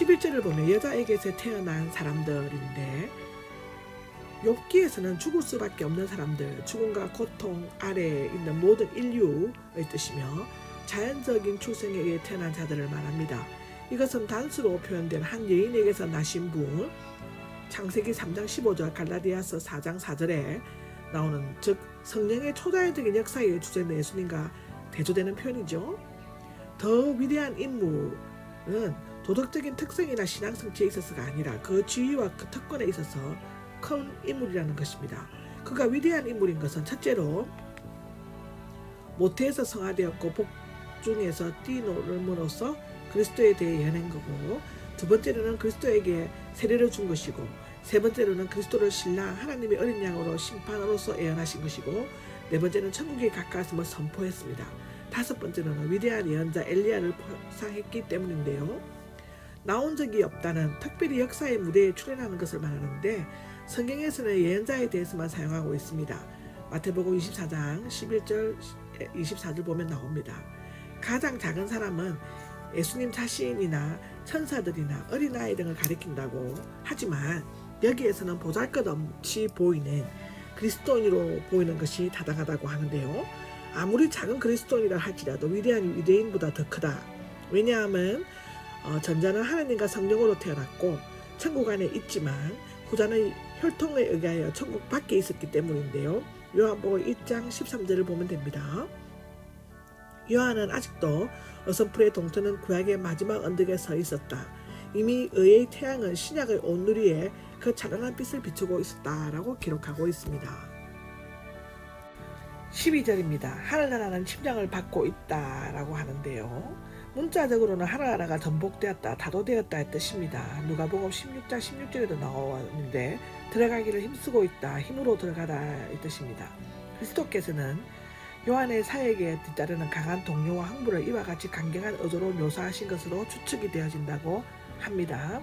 11절을 보면 여자에게서 태어난 사람들인데, 욥기에서는 죽을 수밖에 없는 사람들, 죽음과 고통 아래에 있는 모든 인류의 뜻이며 자연적인 출생에 의해 태어난 자들을 말합니다. 이것은 단수로 표현된 한 여인에게서 나신 분, 창세기 3장 15절, 갈라디아서 4장 4절에 나오는, 즉 성령의 초자연적인 역사에 주제는 예수님과 대조되는 표현이죠. 더 위대한 인물은 도덕적인 특성이나 신앙 성취에 있어서가 아니라 그 지위와 그 특권에 있어서 큰 인물이라는 것입니다. 그가 위대한 인물인 것은 첫째로 모태에서 성화되었고 복중에서 뛰노름으로써 그리스도에 대해 예언한 거고, 두 번째로는 그리스도에게 세례를 준 것이고, 세 번째로는 그리스도를 신랑 하나님의 어린 양으로 심판으로서 예언하신 것이고, 네 번째는 천국에 가까웠음을 선포했습니다. 다섯 번째로는 위대한 예언자 엘리야를 포상했기 때문인데요. 나온 적이 없다는, 특별히 역사의 무대에 출연하는 것을 말하는데 성경에서는 예언자에 대해서만 사용하고 있습니다. 마태복음 24장 11절 24절 보면 나옵니다. 가장 작은 사람은 예수님 자신이나 천사들이나 어린아이 등을 가리킨다고 하지만 여기에서는 보잘것없이 보이는 그리스도인으로 보이는 것이 타당하다고 하는데요. 아무리 작은 그리스도인이라 할지라도 위대한 유대인보다 더 크다. 왜냐하면 전자는 하나님과 성령으로 태어났고 천국 안에 있지만 후자는 혈통에 의하여 천국 밖에 있었기 때문인데요. 요한복음 1장 13절을 보면 됩니다. 요한은 아직도 어선풀의 동트는 구약의 마지막 언덕에 서 있었다. 이미 의의 태양은 신약의 온누리에 그 찬란한 빛을 비추고 있었다라고 기록하고 있습니다. 12절입니다. 하늘나라는 침략을 받고 있다라고 하는데요. 문자적으로는 하늘나라가 전복되었다, 다도되었다의 뜻입니다. 누가복음 16장 16절에도 나오는데 들어가기를 힘쓰고 있다, 힘으로 들어가다 이 뜻입니다. 그리스도께서는 요한의 사역에 뒤따르는 강한 동료와 항부를 이와 같이 강경한 어조로 묘사하신 것으로 추측이 되어진다고 합니다.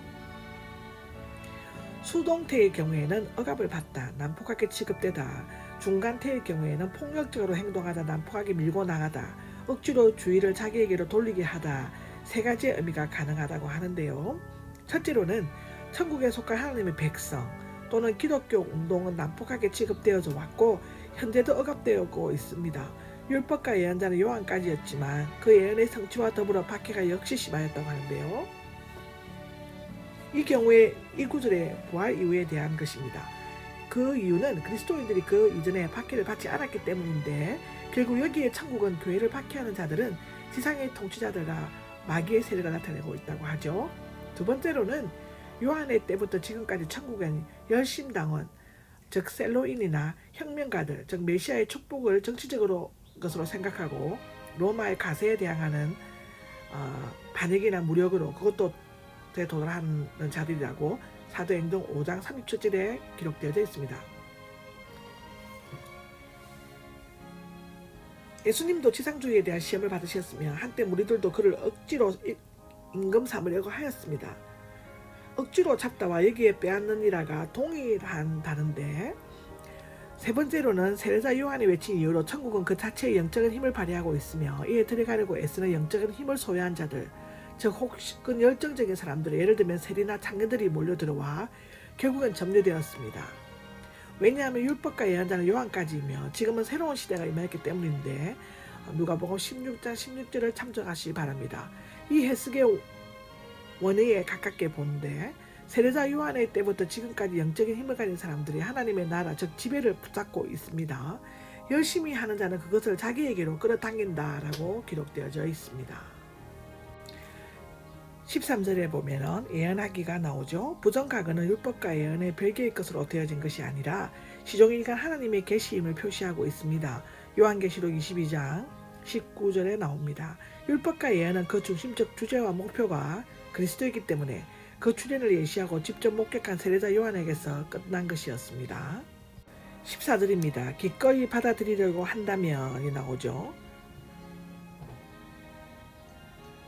수동태의 경우에는 억압을 받다, 난폭하게 취급되다, 중간태의 경우에는 폭력적으로 행동하다, 난폭하게 밀고 나가다, 억지로 주의를 자기에게로 돌리게 하다, 세 가지의 의미가 가능하다고 하는데요. 첫째로는 천국에 속한 하나님의 백성 또는 기독교 운동은 난폭하게 취급되어져 왔고 현재도 억압되고 있습니다. 율법과 예언자는 요한까지였지만 그 예언의 성취와 더불어 박해가 역시 심하였다고 하는데요. 이 경우에 이 구절의 부활 이후에 대한 것입니다. 그 이유는 그리스도인들이 그 이전에 박해를 받지 않았기 때문인데, 결국 여기에 천국은 교회를 박해하는 자들은 지상의 통치자들과 마귀의 세력을 나타내고 있다고 하죠. 두 번째로는 요한의 때부터 지금까지 천국은 열심당원, 즉 셀로인이나 혁명가들, 즉 메시아의 축복을 정치적으로 것으로 생각하고 로마의 가세에 대항하는 반역이나 무력으로 그것도 도달하는 자들이라고 사도행전 5장 37절에 기록되어 있습니다. 예수님도 지상주의에 대한 시험을 받으셨으며 한때 무리들도 그를 억지로 임금 삼으려고 하였습니다. 억지로 잡다와 여기에 빼앗느니라가 동일한다는데, 세 번째로는 세례자 요한이 외친 이유로 천국은 그 자체의 영적인 힘을 발휘하고 있으며 이에 들어가려고 애쓰는 영적인 힘을 소유한 자들, 즉 혹은 열정적인 사람들, 예를 들면 세리나 창녀들이 몰려들어와 결국은 점유되었습니다. 왜냐하면 율법과 예언자는 요한까지이며 지금은 새로운 시대가 임하였기 때문인데, 누가복음 16장 16절을 참조하시기 바랍니다. 이 해석의 원의에 가깝게 보는데, 세례자 요한의 때부터 지금까지 영적인 힘을 가진 사람들이 하나님의 나라, 즉 지배를 붙잡고 있습니다. 열심히 하는 자는 그것을 자기에게로 끌어당긴다라고 기록되어져 있습니다. 13절에 보면 예언하기가 나오죠. 부정가근은 율법과 예언의 별개의 것으로 되어진 것이 아니라 시종일관 하나님의 계시임을 표시하고 있습니다. 요한계시록 22장 19절에 나옵니다. 율법과 예언은 그 중심적 주제와 목표가 그리스도이기 때문에 그 출현을 예시하고 직접 목격한 세례자 요한에게서 끝난 것이었습니다. 14절입니다. 기꺼이 받아들이려고 한다면이 나오죠.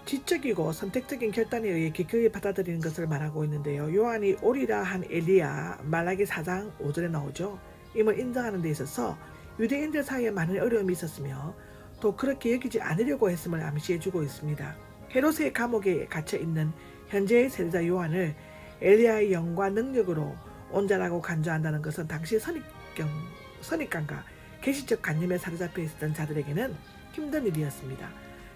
지적이고 선택적인 결단에 의해 기꺼이 받아들이는 것을 말하고 있는데요. 요한이 오리라 한 엘리야, 말라기 4장 5절에 나오죠. 임을 인정하는 데 있어서 유대인들 사이에 많은 어려움이 있었으며 또 그렇게 여기지 않으려고 했음을 암시해주고 있습니다. 헤롯의 감옥에 갇혀있는 현재의 세례자 요한을 엘리야의 영과 능력으로 온자라고 간주한다는 것은 당시 선입관과 계시적 관념에 사로잡혀 있었던 자들에게는 힘든 일이었습니다.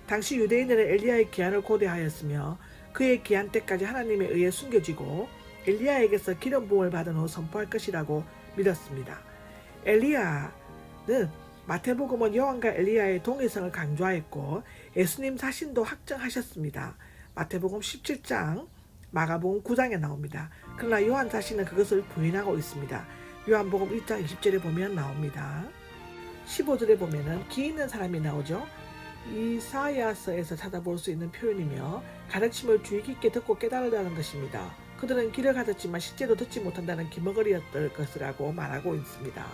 당시 유대인들은 엘리야의 기한을 고대하였으며 그의 기한 때까지 하나님에 의해 숨겨지고 엘리야에게서 기름 부음을 받은 후 선포할 것이라고 믿었습니다. 엘리야는 마태복음은 요한과 엘리야의 동일성을 강조하였고 예수님 자신도 확정하셨습니다. 마태복음 17장, 마가복음 9장에 나옵니다. 그러나 요한 자신은 그것을 부인하고 있습니다. 요한복음 1장 20절에 보면 나옵니다. 15절에 보면은 기 있는 사람이 나오죠. 이사야서에서 찾아볼 수 있는 표현이며 가르침을 주의 깊게 듣고 깨달으라는 것입니다. 그들은 귀를 가졌지만 실제로 듣지 못한다는 기머거리였을 것이라고 말하고 있습니다.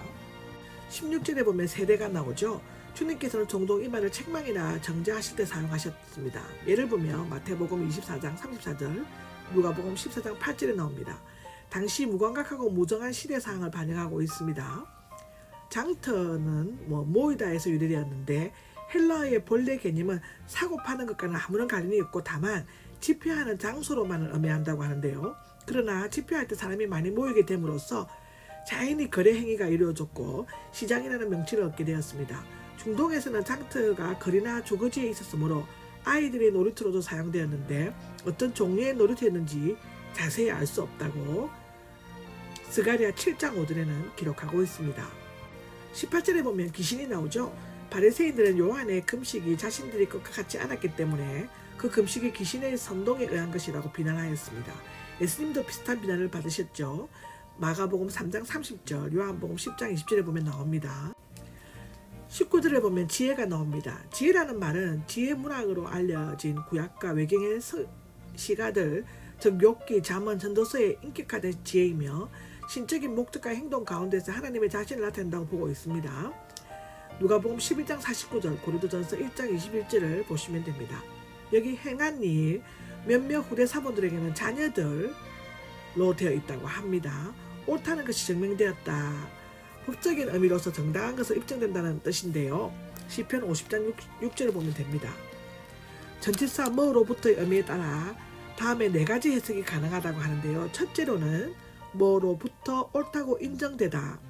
16절에 보면 세대가 나오죠. 주님께서는 종종 이 말을 책망이나 정죄하실 때 사용하셨습니다. 예를 보면 마태복음 24장 34절, 누가복음 14장 8절에 나옵니다. 당시 무감각하고 무정한 시대상을 반영하고 있습니다. 장터는 모이다에서 유래되었는데 헬라어의 본래 개념은 사고 파는 것과는 아무런 관련이 없고 다만 집회하는 장소로만을 의미한다고 하는데요. 그러나 집회할 때 사람이 많이 모이게 됨으로써 자연히 거래 행위가 이루어졌고 시장이라는 명칭을 얻게 되었습니다. 중동에서는 장터가 거리나 주거지에 있었으므로 아이들의 놀이터로도 사용되었는데 어떤 종류의 놀이터였는지 자세히 알 수 없다고 스가랴 7장 5절에는 기록하고 있습니다. 18절에 보면 귀신이 나오죠. 바리새인들은 요한의 금식이 자신들이 것과 같지 않았기 때문에 그 금식이 귀신의 선동에 의한 것이라고 비난하였습니다. 예수님도 비슷한 비난을 받으셨죠. 마가복음 3장 30절, 요한복음 10장 20절에 보면 나옵니다. 19절에 보면 지혜가 나옵니다. 지혜라는 말은 지혜 문학으로 알려진 구약과 외경의 시가들, 즉 욥기, 잠언, 전도서에 인격화된 지혜이며 신적인 목적과 행동 가운데서 하나님의 자신을 나타낸다고 보고 있습니다. 누가복음 11장 49절, 고린도전서 1장 21절을 보시면 됩니다. 여기 행한 일, 몇몇 후대 사본들에게는 자녀들로 되어 있다고 합니다. 옳다는 것이 증명되었다. 법적인 의미로서 정당한 것을 입증된다는 뜻인데요. 시편 50장 6절을 보면 됩니다. 전치사 뭐로부터의 의미에 따라 다음에 4가지 해석이 가능하다고 하는데요. 첫째로는 뭐로부터 옳다고 인정되다.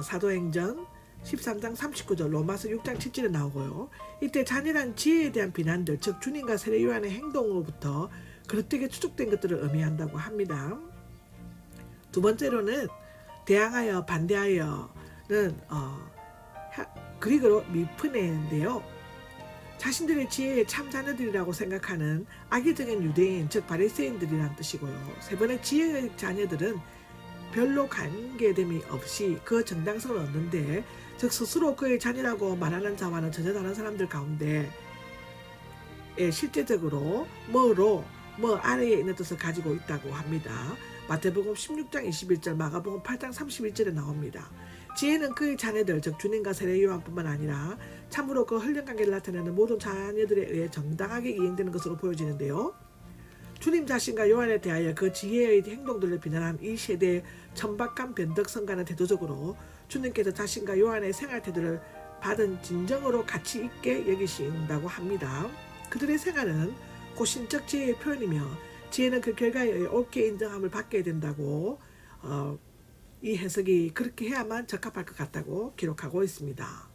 사도행전 13장 39절, 로마서 6장 7절에 나오고요. 이때 잔인한 지혜에 대한 비난들, 즉 주님과 세례 요한의 행동으로부터 그릇되게 추적된 것들을 의미한다고 합니다. 두 번째로는 대항하여, 반대하여는 그리그로 미프네인데요. 자신들의 지혜의 참 자녀들이라고 생각하는 악의적인 유대인, 즉 바리새인들이란 뜻이고요. 세 번째 지혜의 자녀들은 별로 관계됨이 없이 그 정당성을 얻는데, 즉 스스로 그의 자녀라고 말하는 자와는 전혀 다른 사람들 가운데 실제적으로 뭐 아래에 있는 뜻을 가지고 있다고 합니다. 마태복음 16장 21절, 마가복음 8장 31절에 나옵니다. 지혜는 그의 자녀들, 즉 주님과 세례 요한뿐만 아니라 참으로 그 혈연관계를 나타내는 모든 자녀들에 의해 정당하게 이행되는 것으로 보여지는데요. 주님 자신과 요한에 대하여 그 지혜의 행동들을 비난한 이 세대의 천박한 변덕성가는 대조적으로 주님께서 자신과 요한의 생활태도를 받은 진정으로 가치 있게 여기신다고 합니다. 그들의 생활은 곧 신적 지혜의 표현이며 지혜는 그 결과에 의해 옳게 인정함을 받게 된다고 이 해석이 그렇게 해야만 적합할 것 같다고 기록하고 있습니다.